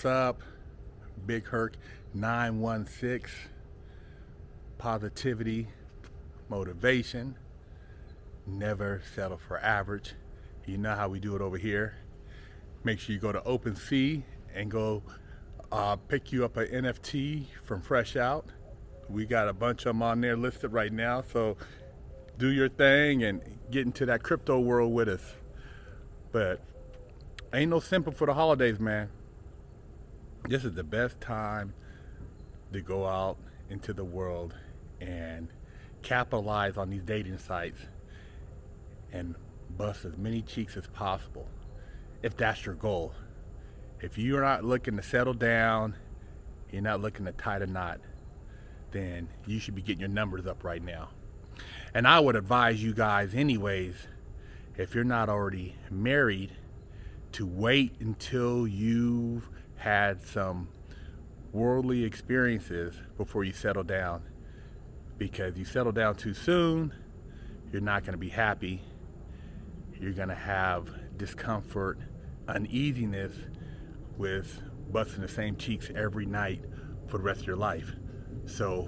What's up? Big Herc916. Positivity, motivation, never settle for average. You know how we do it over here. Make sure you go to OpenSea and go pick you up an NFT from Fresh Out. We got a bunch of them on there listed right now, so do your thing and get into that crypto world with us. But ain't no simping for the holidays, man. This is the best time to go out into the world and capitalize on these dating sites and bust as many cheeks as possible, if that's your goal. If you're not looking to settle down, you're not looking to tie the knot, then you should be getting your numbers up right now. And I would advise you guys anyways, if you're not already married, to wait until you've had some worldly experiences before you settle down. Because you settle down too soon, you're not going to be happy. You're going to have discomfort, uneasiness with busting the same cheeks every night for the rest of your life. So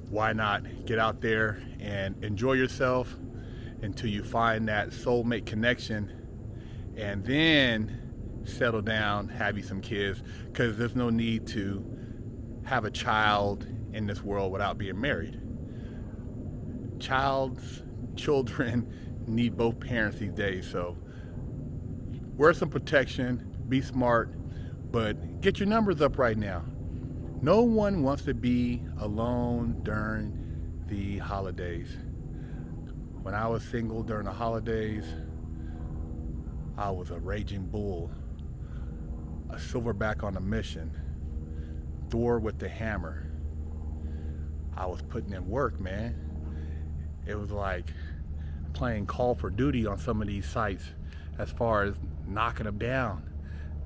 why not get out there and enjoy yourself until you find that soulmate connection, and then settle down, have you some kids, because there's no need to have a child in this world without being married. Children need both parents these days, so wear some protection, be smart, but get your numbers up right now. No one wants to be alone during the holidays. When I was single during the holidays, I was a raging bull, a silverback on a mission, Thor with the hammer. I was putting in work, man. It was like playing Call for Duty on some of these sites as far as knocking them down.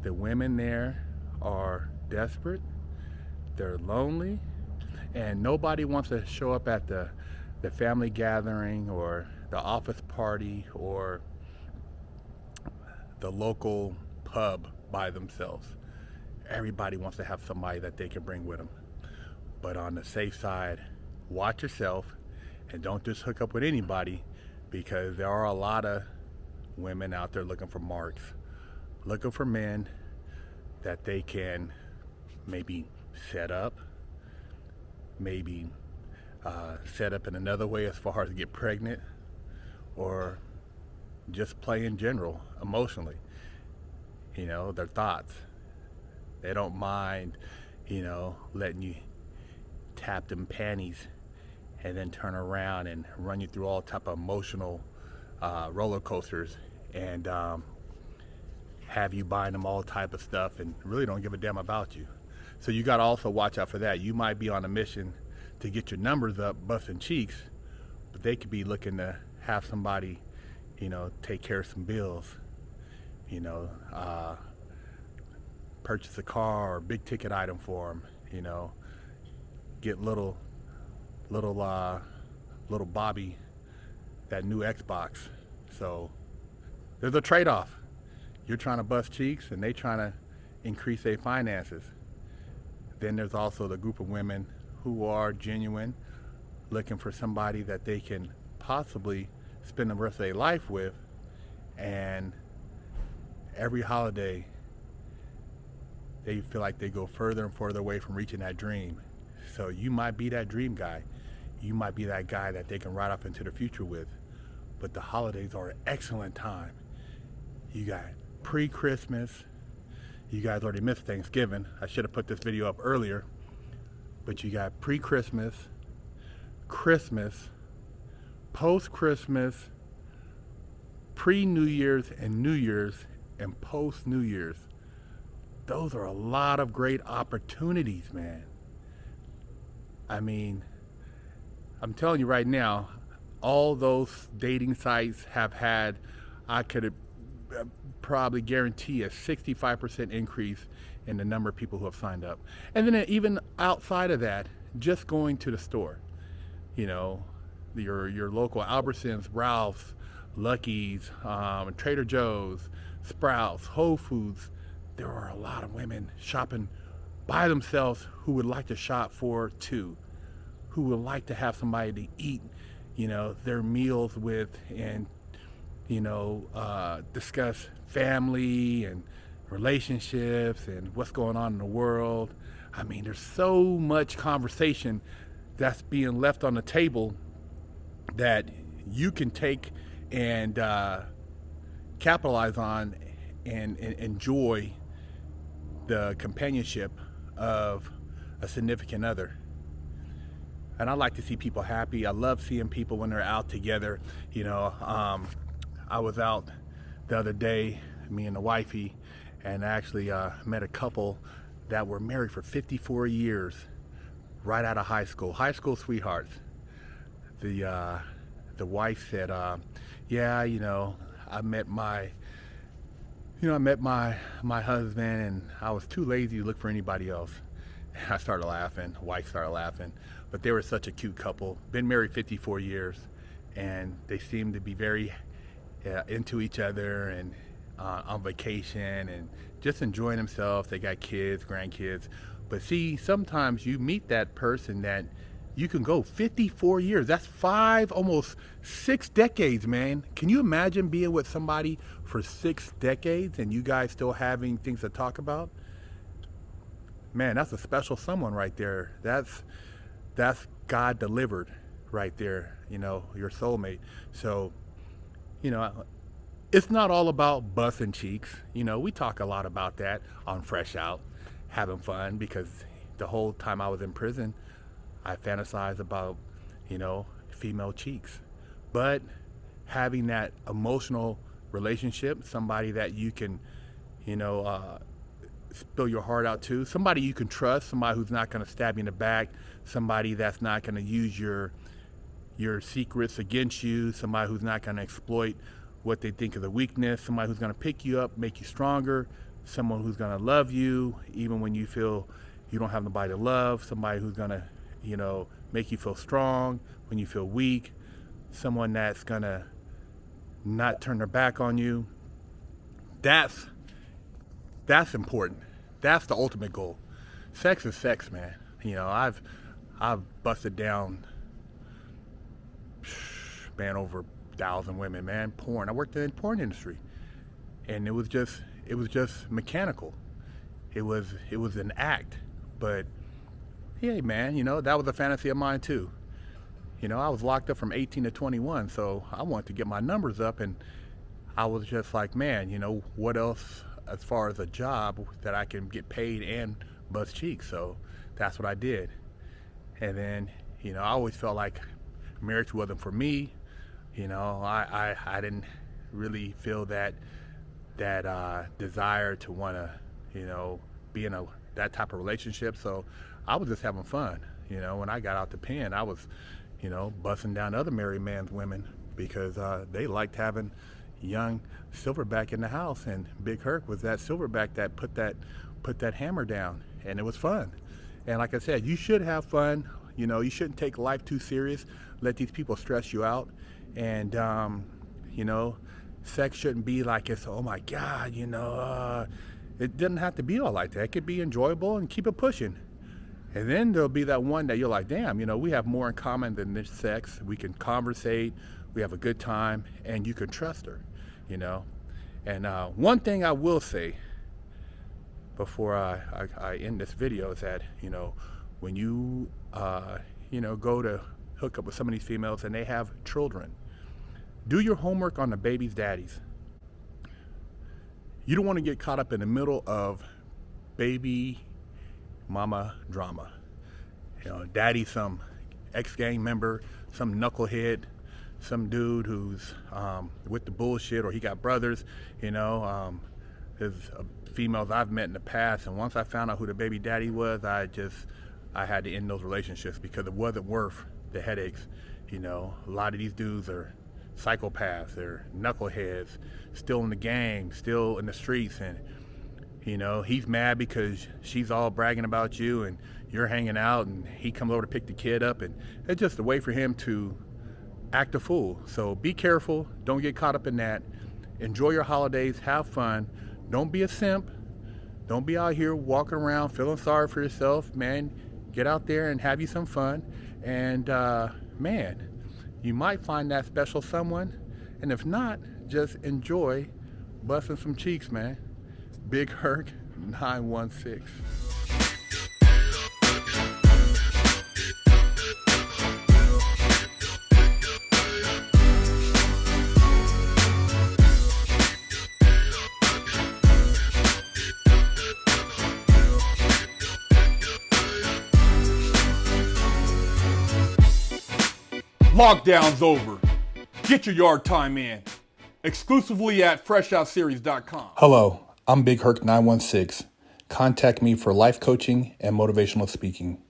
The women there are desperate, they're lonely, and nobody wants to show up at the family gathering or the office party or the local pub by themselves. Everybody wants to have somebody that they can bring with them. But on the safe side, watch yourself and don't just hook up with anybody, because there are a lot of women out there looking for marks, looking for men that they can maybe set up, maybe set up in another way as far as get pregnant, or just play in general emotionally. You know, their thoughts. They don't mind, letting you tap them panties and then turn around and run you through all type of emotional roller coasters and have you buying them all type of stuff and really don't give a damn about you. So you got to also watch out for that. You might be on a mission to get your numbers up, busting cheeks, but they could be looking to have somebody, take care of some bills, purchase a car or big ticket item for them, get little Bobby that new Xbox. So there's a trade-off. You're trying to bust cheeks and they trying to increase their finances. Then there's also the group of women who are genuine, looking for somebody that they can possibly spend the rest of their life with, and every holiday they feel like they go further and further away from reaching that dream. So you might be that dream guy. You might be that guy that they can ride off into the future with. But the holidays are an excellent time. You got pre-Christmas. You guys already missed Thanksgiving. I should have put this video up earlier. But you got pre-Christmas, Christmas, post-Christmas, pre-New Year's and New Year's, and post-New Year's. Those are a lot of great opportunities, man. I mean, I'm telling you right now, all those dating sites have had, I could probably guarantee a 65% increase in the number of people who have signed up. And then even outside of that, just going to the store, your local Albertsons, Ralph's, Lucky's, Trader Joe's, Sprouts, Whole Foods, there are a lot of women shopping by themselves who would like to shop for two, who would like to have somebody to eat, their meals with, and discuss family and relationships and what's going on in the world. I mean, there's so much conversation that's being left on the table that you can take and capitalize on and enjoy the companionship of a significant other. And I like to see people happy. I love seeing people when they're out together. I was out the other day, me and the wifey, and actually met a couple that were married for 54 years, right out of high school sweethearts. The wife said, I met my husband, and I was too lazy to look for anybody else. And I started laughing. The wife started laughing. But they were such a cute couple. Been married 54 years, and they seemed to be very into each other and on vacation and just enjoying themselves. They got kids, grandkids. But see, sometimes you meet that person that you can go 54 years. That's 5, almost 6 decades, man. Can you imagine being with somebody for 6 decades and you guys still having things to talk about? Man, that's a special someone right there. That's God delivered right there, your soulmate. So, it's not all about busting cheeks. We talk a lot about that on Fresh Out, having fun, because the whole time I was in prison, I fantasized about, female cheeks. But having that emotional relationship, somebody that you can, spill your heart out to, somebody you can trust, somebody who's not going to stab you in the back, somebody that's not going to use your secrets against you, somebody who's not going to exploit what they think is a weakness, somebody who's going to pick you up, make you stronger, someone who's going to love you even when you feel you don't have nobody to love, somebody who's going to, make you feel strong when you feel weak, someone that's going to not turn their back on you. That's important. That's the ultimate goal. Sex is sex, man. I've busted down, man, over 1,000 women, man. Porn. I worked in the porn industry, and it was just mechanical. It was an act, but hey, man, that was a fantasy of mine too. I was locked up from 18 to 21, so I wanted to get my numbers up, and I was just like, man, what else as far as a job that I can get paid and bust cheeks? So that's what I did. And then, I always felt like marriage wasn't for me. I didn't really feel that desire to want to, be in that type of relationship. So I was just having fun. When I got out the pen, I was, busting down other married man's women because they liked having young silverback in the house, and Big Herc was that silverback that put that hammer down, and it was fun. And like I said, you should have fun. You shouldn't take life too serious. Let these people stress you out. And sex shouldn't be like it's, oh my God, it doesn't have to be all like that. It could be enjoyable, and keep it pushing. And then there'll be that one that you're like, damn, we have more in common than this sex. We can conversate, we have a good time, and you can trust her, And one thing I will say before I end this video is that, when you, go to hook up with some of these females and they have children, do your homework on the baby's daddies. You don't want to get caught up in the middle of baby mama drama. Daddy some ex-gang member, some knucklehead, some dude who's with the bullshit, or he got brothers. There's females I've met in the past, and once I found out who the baby daddy was, I had to end those relationships because it wasn't worth the headaches. A lot of these dudes are psychopaths, they're knuckleheads, still in the gang, still in the streets, and he's mad because she's all bragging about you and you're hanging out, and he comes over to pick the kid up, and it's just a way for him to act a fool. So be careful, don't get caught up in that. Enjoy your holidays, have fun, don't be a simp, Don't be out here walking around feeling sorry for yourself, man. Get out there and have you some fun. And man, you might find that special someone. And if not, just enjoy busting some cheeks, man. Big Herc916. Lockdown's over. Get your yard time in. Exclusively at FreshOutSeries.com. Hello, I'm Big Herc916. Contact me for life coaching and motivational speaking.